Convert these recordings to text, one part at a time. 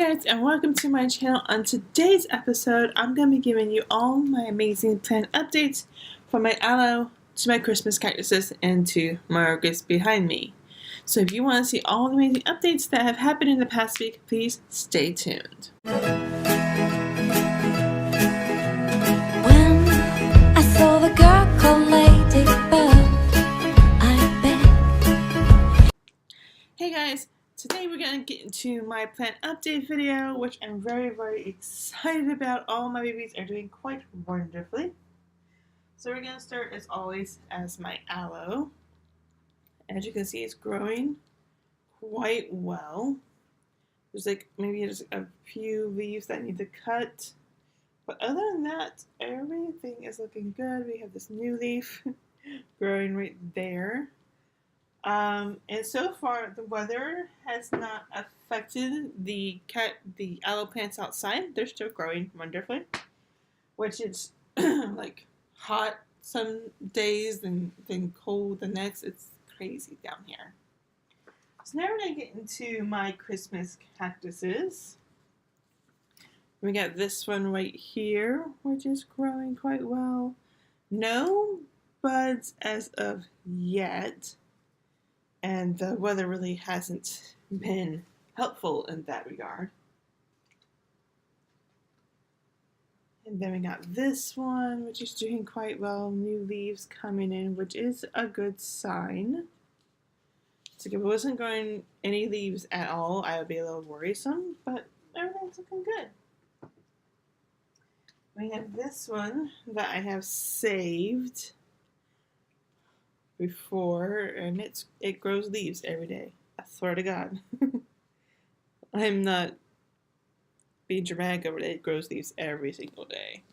guys, and welcome to my channel. On today's episode, I'm going to be giving you all my amazing plant updates from my aloe to my Christmas cactuses and to my orchids behind me. So if you want to see all the amazing updates that have happened in the past week, please stay tuned. When I saw the girl called Ladybug, I bet. Hey guys, today we're going to get into my plant update video, which I'm very excited about. All my babies are doing quite wonderfully. So we're going to start as always as my aloe. As you can see, it's growing quite well. There's like maybe just a few leaves that I need to cut. But other than that, everything is looking good. We have this new leaf growing right there. And so far, the weather has not affected the aloe plants outside. They're still growing wonderfully, which is like hot some days and then cold the next. It's crazy down here. So now we're going to get into my Christmas cactuses. We got this one right here, which is growing quite well. No buds as of yet. And the weather really hasn't been helpful in that regard. And then we got this one, which is doing quite well. New leaves coming in, which is a good sign. So if it wasn't growing any leaves at all, I would be a little worrisome, but everything's looking good. We have this one that I have saved before, and it grows leaves every day. I swear to God. I'm not being dramatic over it. It grows leaves every single day.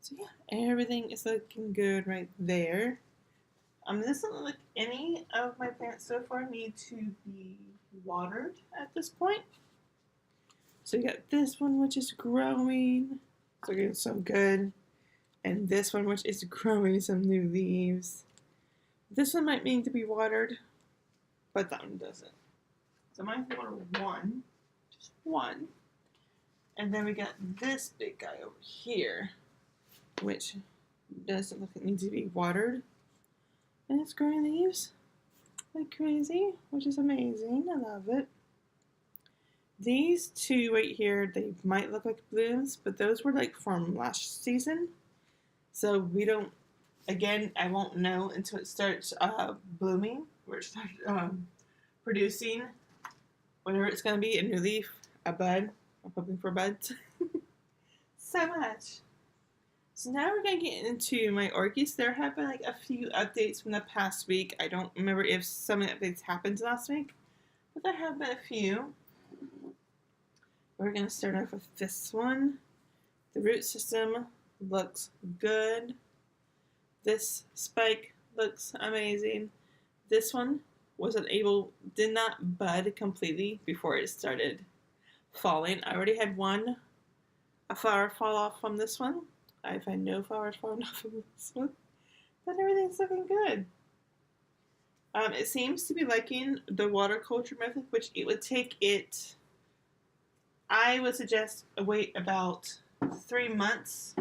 So yeah, everything is looking good right there. This doesn't look like any of my plants so far need to be watered at this point. So you got this one, which is growing. It's looking so good. And this one, which is growing some new leaves. This one might need to be watered, but that one doesn't. So mine's water one, just one. And then we got this big guy over here, which doesn't look like it needs to be watered. And it's growing leaves like crazy, which is amazing. I love it. These two right here, they might look like blooms, but those were like from last season. So we don't, again, I won't know until it starts blooming, or it starts producing whatever it's going to be, a new leaf, a bud. I'm hoping for buds. So much. So now we're going to get into my orchids. There have been like a few updates from the past week. I don't remember if some of the updates happened last week, but there have been a few. We're going to start off with this one. The root system looks good. This spike looks amazing. This one did not bud completely before it started falling. I already had a flower fall off from this one. I've had no flowers falling off from this one, but everything's looking good. It seems to be liking the water culture method, which it would take it, I would suggest wait about 3 months.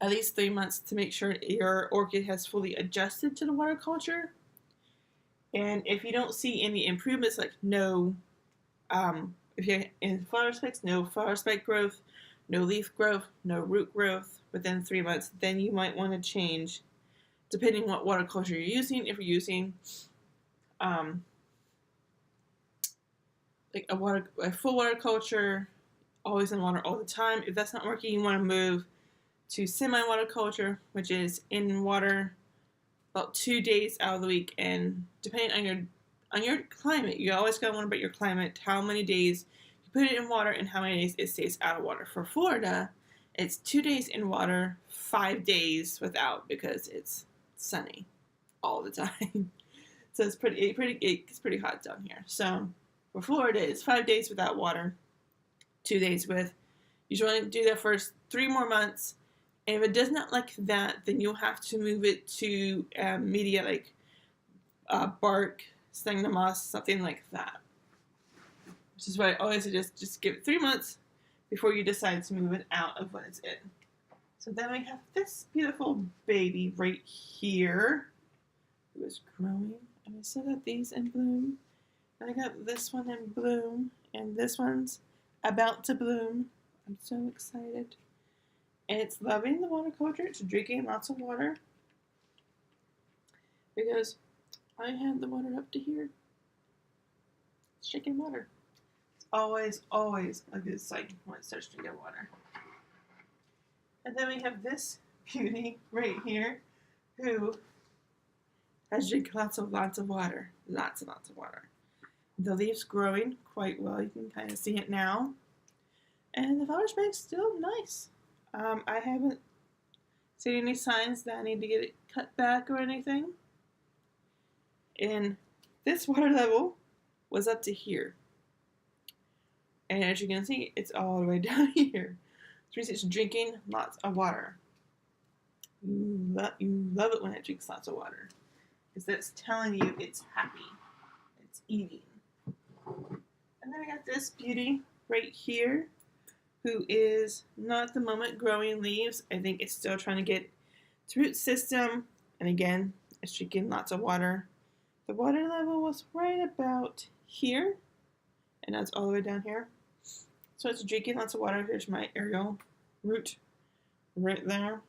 At least 3 months to make sure your orchid has fully adjusted to the water culture. And if you don't see any improvements, like if you're in flower spikes, no flower spike growth, no leaf growth, no root growth within 3 months, then you might want to change, depending what water culture you're using. If you're using like a full water culture, always in water all the time, if that's not working, you want to move to semi-water culture, which is in water about 2 days out of the week. And depending on your climate, you always gotta wonder about your climate, how many days you put it in water and how many days it stays out of water. For Florida, it's 2 days in water, 5 days without, because it's sunny all the time. So it's pretty hot down here. So for Florida, it's 5 days without water, 2 days with. You just want to do that first 3 more months. And if it does not like that, then you'll have to move it to media like bark, sphagnum moss, something like that. which is why I always suggest just give it 3 months before you decide to move it out of when it's in. So then we have this beautiful baby right here who is growing. And I still got these in bloom. And I got this one in bloom. And this one's about to bloom. I'm so excited. And it's loving the water culture. It's drinking lots of water. Because I had the water up to here. It's drinking water. It's always, always a good sign when it starts drinking water. And then we have this beauty right here who has drank lots of water. Lots and lots of water. The leaves growing quite well. You can kind of see it now. And the flower spike's still nice. I haven't seen any signs that I need to get it cut back or anything. And this water level was up to here. And as you can see, it's all the way down here. Which means it's drinking lots of water. You love it when it drinks lots of water. Because that's telling you it's happy. It's eating. And then we got this beauty right here, who is not at the moment growing leaves. I think it's still trying to get its root system. And again, it's drinking lots of water. The water level was right about here. And now it's all the way down here. So it's drinking lots of water. Here's my aerial root right there.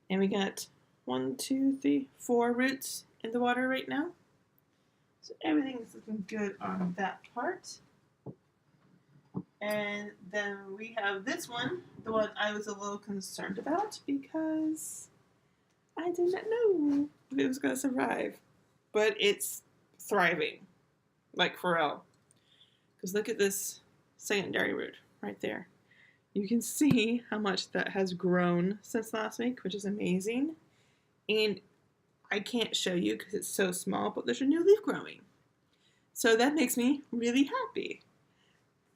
And we got 1, 2, 3, 4 roots in the water right now. So everything is looking good on that part. And then we have this one, the one I was a little concerned about because I did not know if it was going to survive. But it's thriving, like for real. Because look at this secondary root right there. You can see how much that has grown since last week, which is amazing. And I can't show you because it's so small, but there's a new leaf growing. So that makes me really happy.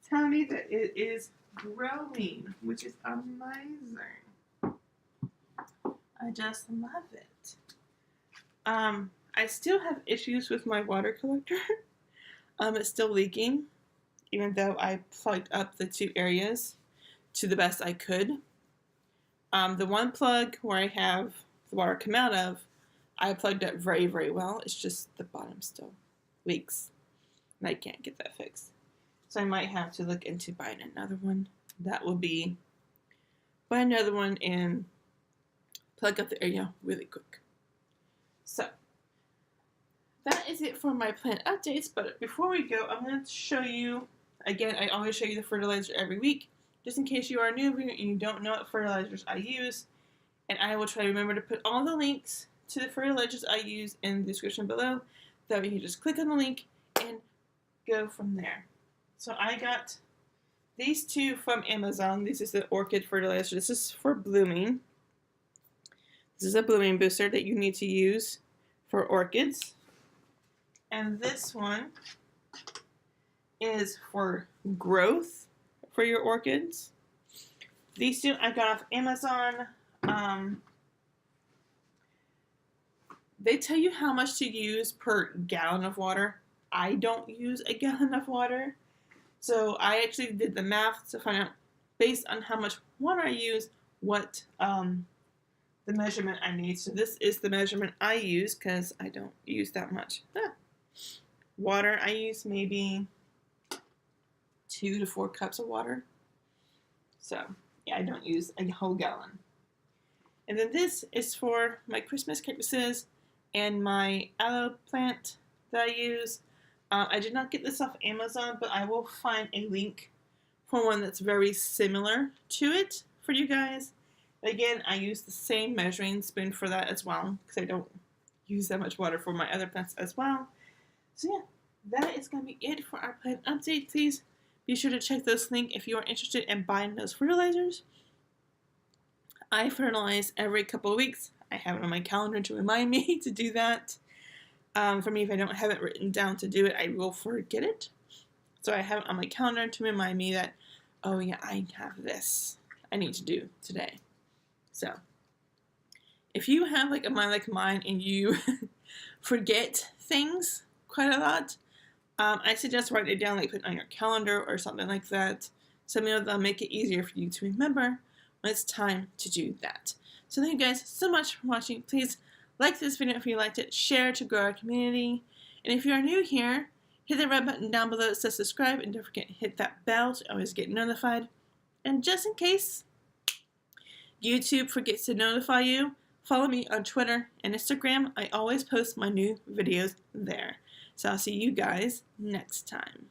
Tell me that it is growing, which is amazing. I just love it. I still have issues with my water collector. It's still leaking, even though I plugged up the 2 areas to the best I could. The one plug where I have the water come out of, I plugged up very, very well. It's just the bottom still leaks, and I can't get that fixed. So I might have to look into buying another one. That will be buy another one and plug up the area really quick. So that is it for my plant updates, but before we go, I'm going to show you, again, I always show you the fertilizer every week, just in case you are new and you don't know what fertilizers I use, and I will try to remember to put all the links to the fertilizers I use in the description below, that way you can just click on the link and go from there. So I got these 2 from Amazon. This is the orchid fertilizer. This is for blooming. This is a blooming booster that you need to use for orchids. And this one is for growth for your orchids. These 2 I got off Amazon. They tell you how much to use per gallon of water. I don't use a gallon of water. So I actually did the math to find out, based on how much water I use, what the measurement I need. So this is the measurement I use because I don't use that much water. I use maybe 2 to 4 cups of water. So yeah, I don't use a whole gallon. And then this is for my Christmas cactuses and my aloe plant that I use. I did not get this off Amazon, but I will find a link for one that's very similar to it for you guys. Again, I use the same measuring spoon for that as well, because I don't use that much water for my other plants as well. So yeah, that is going to be it for our plant update. Please be sure to check this link if you are interested in buying those fertilizers. I fertilize every couple of weeks. I have it on my calendar to remind me to do that. For me, if I don't have it written down to do it, I will forget it. So I have it on my calendar to remind me that, oh yeah, I have this I need to do today. So if you have like a mind like mine and you forget things quite a lot, I suggest writing it down, like put it on your calendar or something like that. Something that'll make it easier for you to remember when it's time to do that. So thank you guys so much for watching. Please like this video if you liked it, share to grow our community. And if you are new here, hit the red button down below that says subscribe, and don't forget to hit that bell to always get notified. And just in case YouTube forgets to notify you, follow me on Twitter and Instagram. I always post my new videos there. So I'll see you guys next time.